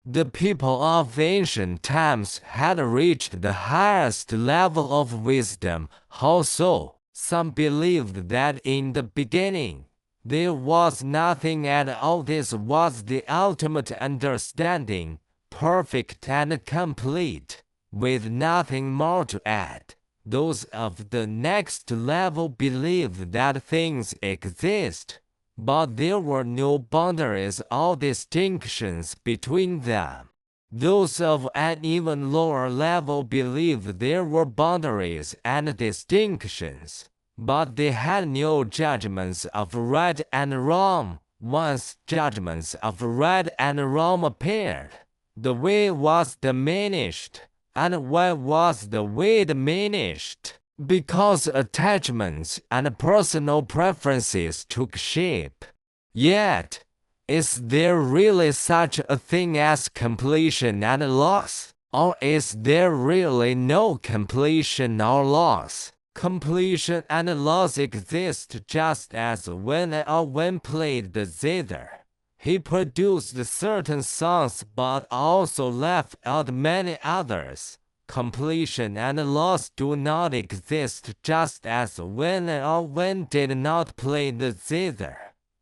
The people of ancient times had reached the highest level of wisdom. How so? Some believed that in the beginning, there was nothing at all. This was the ultimate understanding, perfect and complete, with nothing more to add. Those of the next level believed that things exist, but there were no boundaries or distinctions between them. Those of an even lower level believed there were boundaries and distinctions, but they had no judgments of right and wrong. Once judgments of right and wrong appeared, the way was diminished. And why was the way diminished? Because attachments and personal preferences took shape. Yet, is there really such a thing as completion and loss? Or is there really no completion or loss? Completion and loss exist just as when or when played the zither. He produced certain songs but also left out many others. Completion and loss do not exist just as when or when did not play the zither.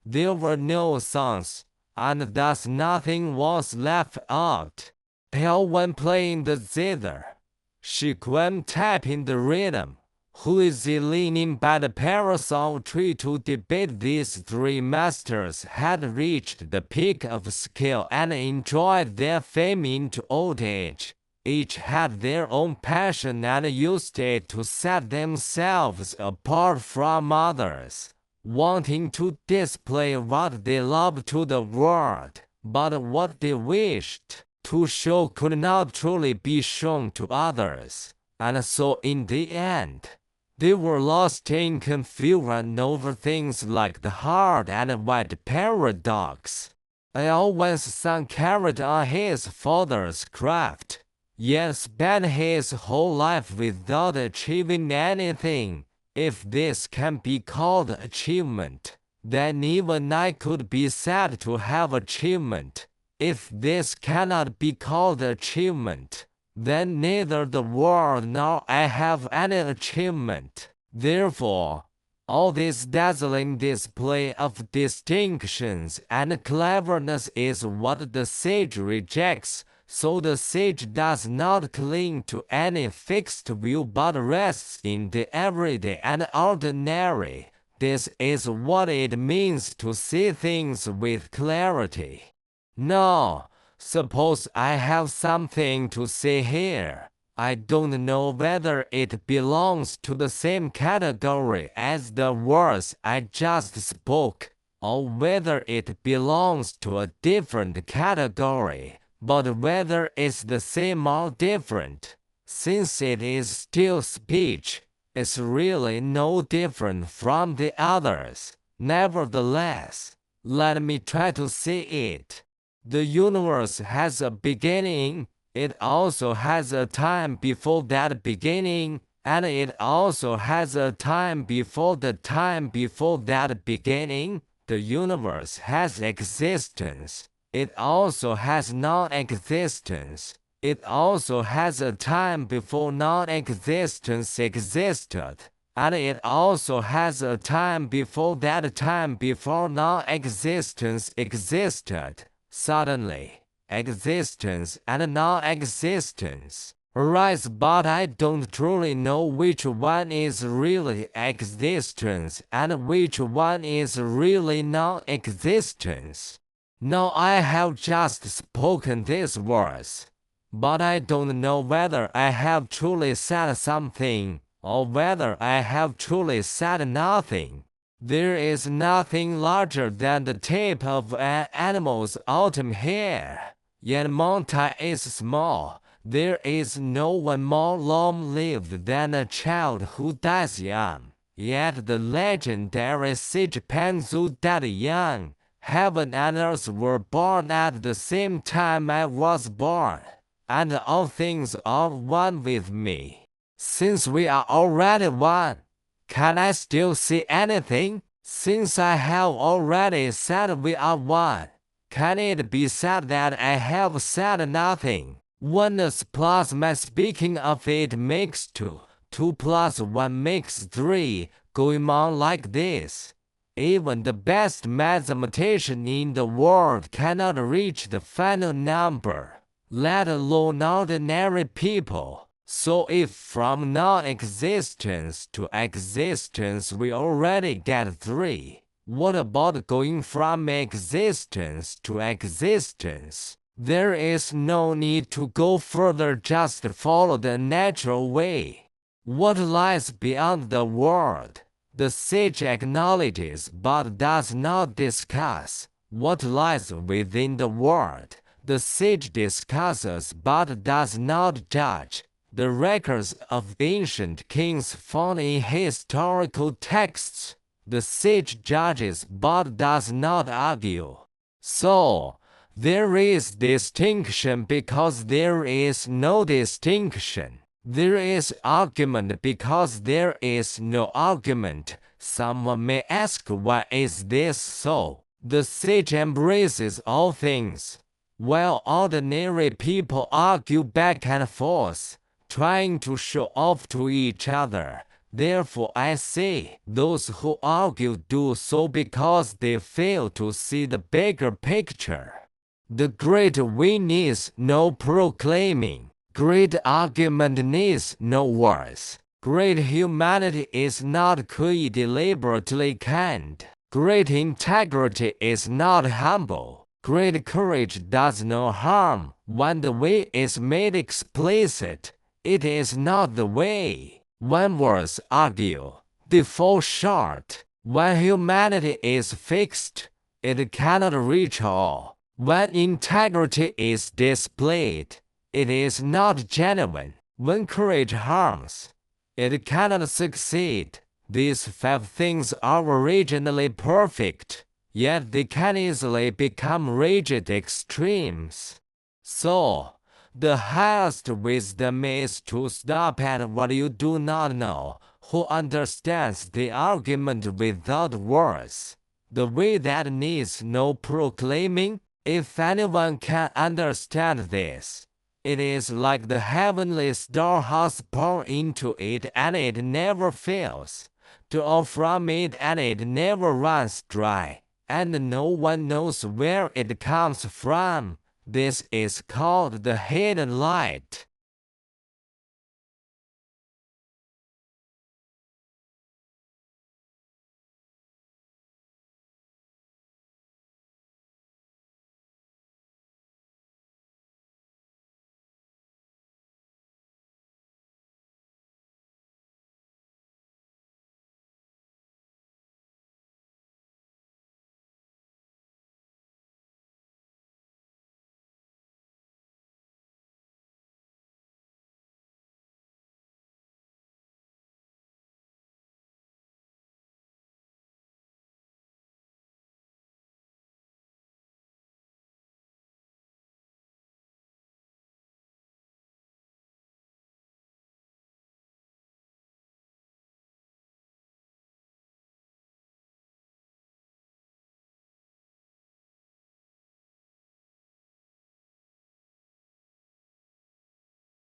There were no songs, and thus nothing was left out. Hell when playing the zither. Shiquem tapping the rhythm. Who is he leaning by the parasol tree to debate? These three masters had reached the peak of skill and enjoyed their fame into old age. Each had their own passion and used it to set themselves apart from others, wanting to display what they loved to the world. But what they wished to show could not truly be shown to others, and so in the end, they were lost in confusion over things like the hard and wide paradox. Always son carried on his father's craft, yet spent his whole life without achieving anything. If this can be called achievement, then even I could be said to have achievement. If this cannot be called achievement, then neither the world nor I have any achievement. Therefore, all this dazzling display of distinctions and cleverness is what the sage rejects. So the sage does not cling to any fixed view but rests in the everyday and ordinary. This is what it means to see things with clarity. Now, suppose I have something to say here. I don't know whether it belongs to the same category as the words I just spoke, or whether it belongs to a different category. But whether it's the same or different, since it is still speech, it's really no different from the others. Nevertheless, let me try to see it. The universe has a beginning, it also has a time before that beginning, and it also has a time before the time before that beginning. The universe has existence. It also has non-existence. It also has a time before non-existence existed, and it also has a time before that time before non-existence existed. Suddenly, existence and non-existence arise, but I don't truly know which one is really existence and which one is really non-existence. Now I have just spoken these words, but I don't know whether I have truly said something, or whether I have truly said nothing. There is nothing larger than the tip of an animal's autumn hair, yet mountain is small. There is no one more long-lived than a child who dies young, yet the legendary sage Panzu died young. Heaven and earth were born at the same time I was born, and all things are one with me. Since we are already one, can I still see anything? Since I have already said we are one, Can it be said that I have said nothing? Oneness plus my speaking of it makes two. 2 plus 1 makes 3, going on like this. Even the best mathematician in the world cannot reach the final number, let alone ordinary people. So if from non-existence to existence we already get 3, what about going from existence to existence? There is no need to go further, just follow the natural way. What lies beyond the world? The sage acknowledges but does not discuss. What lies within the world? The sage discusses but does not judge. The records of ancient kings found in historical texts. The sage judges but does not argue. So, there is distinction because there is no distinction. There is argument because there is no argument. Someone may ask, why is this so? The sage embraces all things, while ordinary people argue back and forth, trying to show off to each other. Therefore I say, those who argue do so because they fail to see the bigger picture. The great we needs no proclaiming. Great argument needs no words. Great humanity is not deliberately kind. Great integrity is not humble. Great courage does no harm. When the way is made explicit, it is not the way. When words argue, they fall short. When humanity is fixed, it cannot reach all. When integrity is displayed, it is not genuine. When courage harms, it cannot succeed. These 5 things are originally perfect, yet they can easily become rigid extremes. So, the highest wisdom is to stop at what you do not know. Who understands the argument without words? The way that needs no proclaiming? If anyone can understand this, it is like the heavenly storehouse, pour into it and it never fails, draw from it and it never runs dry, and no one knows where it comes from. This is called the hidden light.